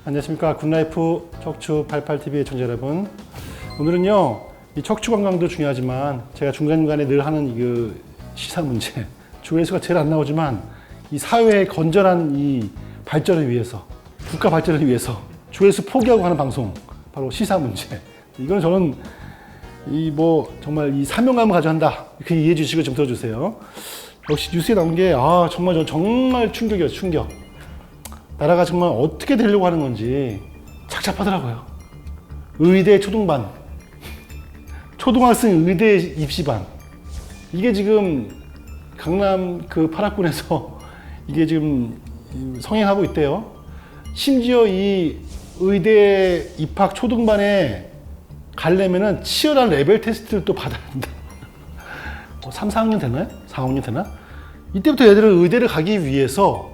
안녕하십니까. 굿라이프 척추 88TV의 청자 여러분. 오늘은요, 이 척추 건강도 중요하지만 제가 중간중간에 늘 하는 그 시사 문제, 조회수가 제일 안 나오지만 이 사회의 건전한 이 발전을 위해서, 국가 발전을 위해서 조회수 포기하고 하는 방송, 바로 시사 문제. 이건 저는 정말 이 사명감을 가져간다. 이렇게 이해해 주시고 좀 들어주세요. 역시 뉴스에 나온 게 정말 충격이었어요. 충격. 나라가 정말 어떻게 되려고 하는 건지 착잡하더라고요. 의대 초등반, 초등학생 의대 입시반. 이게 지금 강남 그 파락군에서 이게 지금 성행하고 있대요. 심지어 이 의대 입학 초등반에 가려면은 치열한 레벨 테스트를 또 받아야 한다. 3, 4학년 되나요? 4, 5학년 되나? 이때부터 애들은 의대를 가기 위해서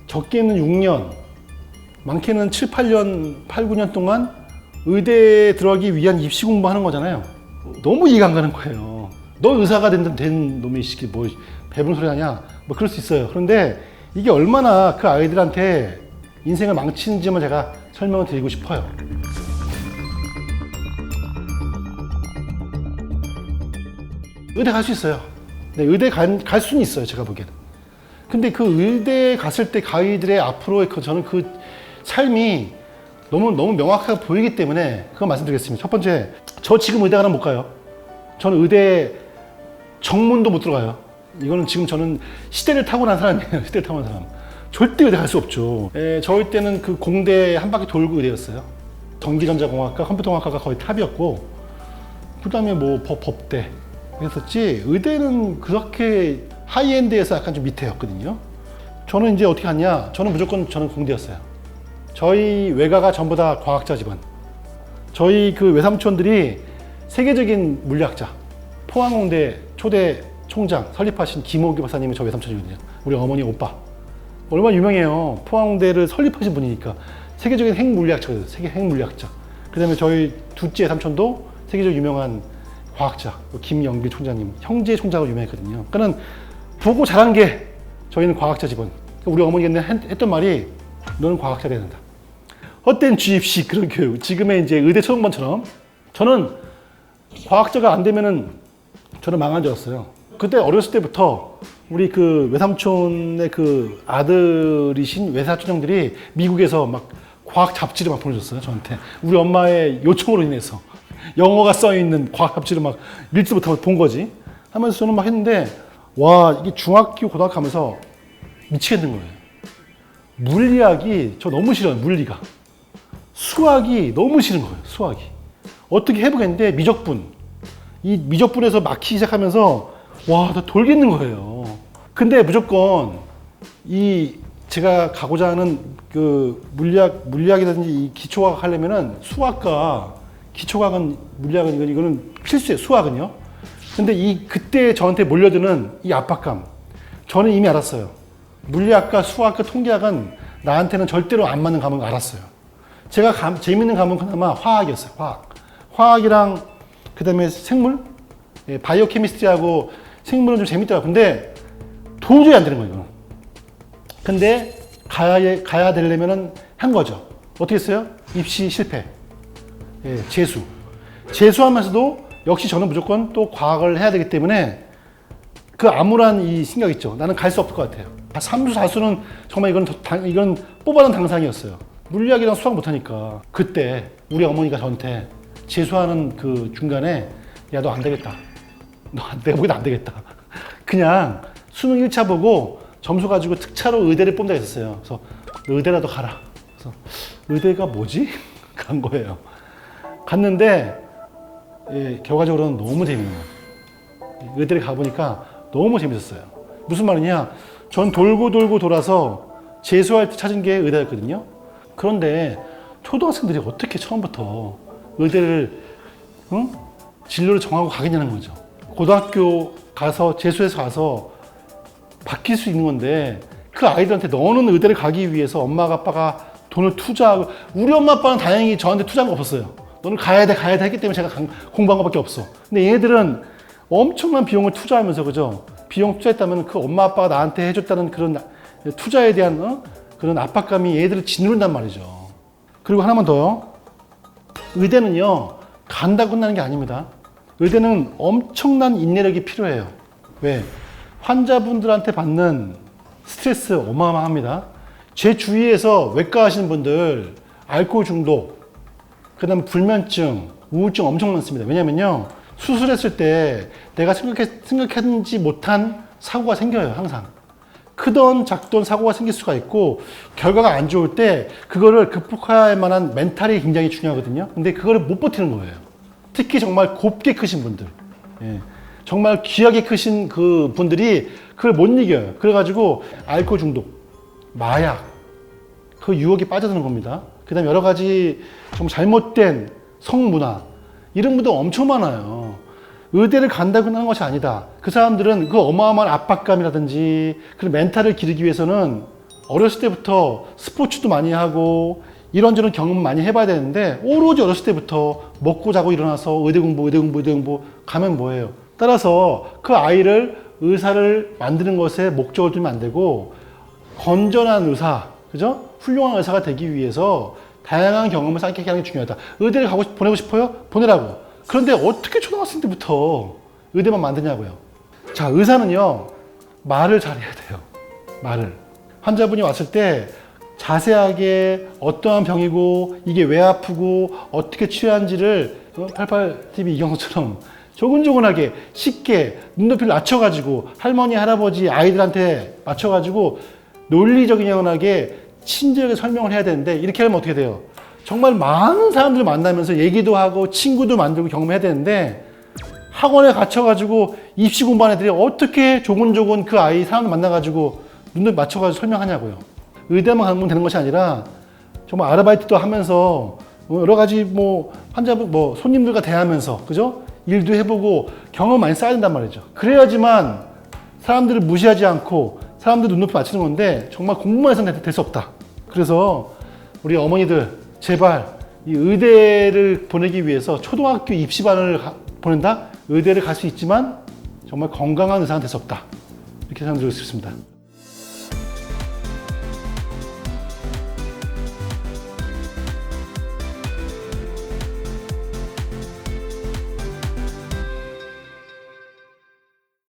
적게는 6년, 많게는 7, 8년, 8, 9년 동안 의대에 들어가기 위한 입시 공부하는 거잖아요. 너무 이해가 안 가는 거예요. 너 의사가 된 놈의 시기 뭐 배분 소리 하냐? 뭐 그럴 수 있어요. 그런데 이게 얼마나 그 아이들한테 인생을 망치는지만 제가 설명을 드리고 싶어요. 의대 갈 수 있어요. 네, 의대 갈 수는 있어요. 제가 보기에는. 근데 그 의대에 갔을 때 아이들의 앞으로의 저는 그 삶이 너무 명확하게 보이기 때문에 그거 말씀드리겠습니다. 첫 번째, 저 지금 의대 가면 못 가요. 저는 의대 정문도 못 들어가요. 이거는 지금 저는 시대를 타고난 사람이에요. 시대를 타고난 사람. 절대 의대 갈 수 없죠. 저희 때는 그 공대 한 바퀴 돌고 의대였어요. 전기전자공학과, 컴퓨터공학과가 거의 탑이었고, 그 다음에 뭐 법대 그랬었지. 의대는 그렇게 하이엔드에서 약간 좀 밑에였거든요. 저는 이제 어떻게 갔냐? 저는 공대였어요. 저희 외가가 전부 다 과학자 집안. 저희 그 외삼촌들이 세계적인 물리학자, 포항공대 초대 총장 설립하신 김호규 박사님이 저 외삼촌이거든요. 우리 어머니 오빠. 얼마나 유명해요. 포항공대를 설립하신 분이니까. 세계적인 핵물리학자거든요. 세계 핵물리학자. 그 다음에 저희 둘째 삼촌도 세계적으로 유명한 과학자, 김영길 총장님, 형제 총장으로 유명했거든요. 그러니까 보고 자란 게 저희는 과학자 집안. 우리 어머니가 했던 말이 너는 과학자 돼야 된다. 헛된 주입식 그런 교육. 지금의 이제 의대 초등반처럼 저는 과학자가 안 되면은 저는 망한 줄 알았어요. 그때 어렸을 때부터 우리 그 외삼촌의 그 아들이신 외사촌 형들이 미국에서 막 과학 잡지를 막 보내줬어요. 저한테. 우리 엄마의 요청으로 인해서. 영어가 써있는 과학 잡지를 막 읽지부터 본 거지. 하면서 저는 막 했는데 와, 이게 중학교, 고등학교 가면서 미치겠는 거예요. 물리학이 저 너무 싫어요, 물리가. 수학이 너무 싫은 거예요, 수학이. 어떻게 해보겠는데 미적분. 이 미적분에서 막히기 시작하면서 와, 나 돌겠는 거예요. 근데 무조건 제가 가고자 하는 그 물리학이라든지 이 기초과학 하려면은 수학과 기초과학은 물리학은 이거는 필수예요, 수학은요. 근데 그때 저한테 몰려드는 이 압박감, 저는 이미 알았어요. 물리학과, 수학과, 통계학은 나한테는 절대로 안 맞는 과목을 알았어요. 제가 재밌는 과목은 그나마 화학이었어요. 화학이랑 그 다음에 생물, 바이오 케미스트리하고 생물은 좀 재밌더라고요. 근데 도저히 안 되는 거예요, 이거는. 근데 가야 되려면은 한 거죠. 어떻게 했어요? 입시 실패. 재수하면서도 역시 저는 무조건 또 과학을 해야 되기 때문에 그 암울한 이 생각 있죠. 나는 갈 수 없을 것 같아요. 3수, 4수는 정말 이건 뽑아놓은 당상이었어요. 물리학이랑 수학 못하니까. 그때 우리 어머니가 저한테 재수하는 그 중간에 야, 너 안 되겠다. 내가 보기엔 안 되겠다. 그냥 수능 1차 보고 점수 가지고 특차로 의대를 뽑는다 했었어요. 그래서 의대라도 가라. 그래서 의대가 뭐지? 간 거예요. 갔는데 결과적으로는 너무 재밌는 거예요. 의대를 가보니까 너무 재밌었어요. 무슨 말이냐? 전 돌고 돌아서 재수할 때 찾은 게 의대였거든요. 그런데 초등학생들이 어떻게 처음부터 의대를 진로를 정하고 가겠냐는 거죠. 고등학교 가서 재수해서 가서 바뀔 수 있는 건데 그 아이들한테 너는 의대를 가기 위해서 엄마가 아빠가 돈을 투자하고, 우리 엄마 아빠는 다행히 저한테 투자한 거 없었어요. 너는 가야 돼 했기 때문에 제가 공부한 것밖에 없어. 근데 얘네들은 엄청난 비용을 투자하면서, 그죠? 비용 투자했다면 그 엄마 아빠가 나한테 해줬다는 그런 투자에 대한 그런 압박감이 얘들을 짓누른단 말이죠. 그리고 하나만 더요. 의대는요, 간다고 끝나는 게 아닙니다. 의대는 엄청난 인내력이 필요해요. 왜? 환자분들한테 받는 스트레스 어마어마합니다. 제 주위에서 외과 하시는 분들, 알코올 중독, 그 다음에 불면증, 우울증 엄청 많습니다. 왜냐면요, 수술했을 때 내가 생각했는지 못한 사고가 생겨요, 항상. 크던 작던 사고가 생길 수가 있고, 결과가 안 좋을 때 그거를 극복할 만한 멘탈이 굉장히 중요하거든요. 근데 그거를 못 버티는 거예요. 특히 정말 곱게 크신 분들. 예. 정말 귀하게 크신 그 분들이 그걸 못 이겨요. 그래가지고 알코올 중독, 마약, 그 유혹에 빠져드는 겁니다. 그 다음에 여러 가지 좀 잘못된 성문화, 이런 분들 엄청 많아요. 의대를 간다고 하는 것이 아니다. 그 사람들은 그 어마어마한 압박감이라든지 그런 멘탈을 기르기 위해서는 어렸을 때부터 스포츠도 많이 하고 이런저런 경험 많이 해봐야 되는데, 오로지 어렸을 때부터 먹고 자고 일어나서 의대 공부 가면 뭐예요? 따라서 그 아이를 의사를 만드는 것에 목적을 두면 안 되고, 건전한 의사, 그죠? 훌륭한 의사가 되기 위해서 다양한 경험을 쌓게 하는 게 중요하다. 의대를 보내고 싶어요? 보내라고. 그런데 어떻게 초등학생 때부터 의대만 만드냐고요. 자, 의사는요, 말을 잘해야 돼요. 말을. 환자분이 왔을 때 자세하게 어떠한 병이고 이게 왜 아프고 어떻게 치료하는지를 88TV 이경수처럼 조근조근하게 쉽게 눈높이를 낮춰가지고 할머니, 할아버지, 아이들한테 맞춰가지고 논리적이하게 친절하게 설명을 해야 되는데, 이렇게 하면 어떻게 돼요? 정말 많은 사람들을 만나면서 얘기도 하고 친구도 만들고 경험해야 되는데, 학원에 갇혀가지고 입시 공부하는 애들이 어떻게 조곤조곤 그 아이 사람들 만나가지고 눈을 맞춰가지고 설명하냐고요. 의대만 가면 되는 것이 아니라 정말 아르바이트도 하면서 여러 가지 환자분 손님들과 대하면서, 그죠? 일도 해보고 경험 많이 쌓아야 된단 말이죠. 그래야지만 사람들을 무시하지 않고 사람들 눈높이 맞추는 건데, 정말 공부만 해서는 될 수 없다. 그래서 우리 어머니들 제발 이 의대를 보내기 위해서 초등학교 입시반을 보낸다? 의대를 갈 수 있지만 정말 건강한 의사는 될 수 없다. 이렇게 설명드리고 싶습니다.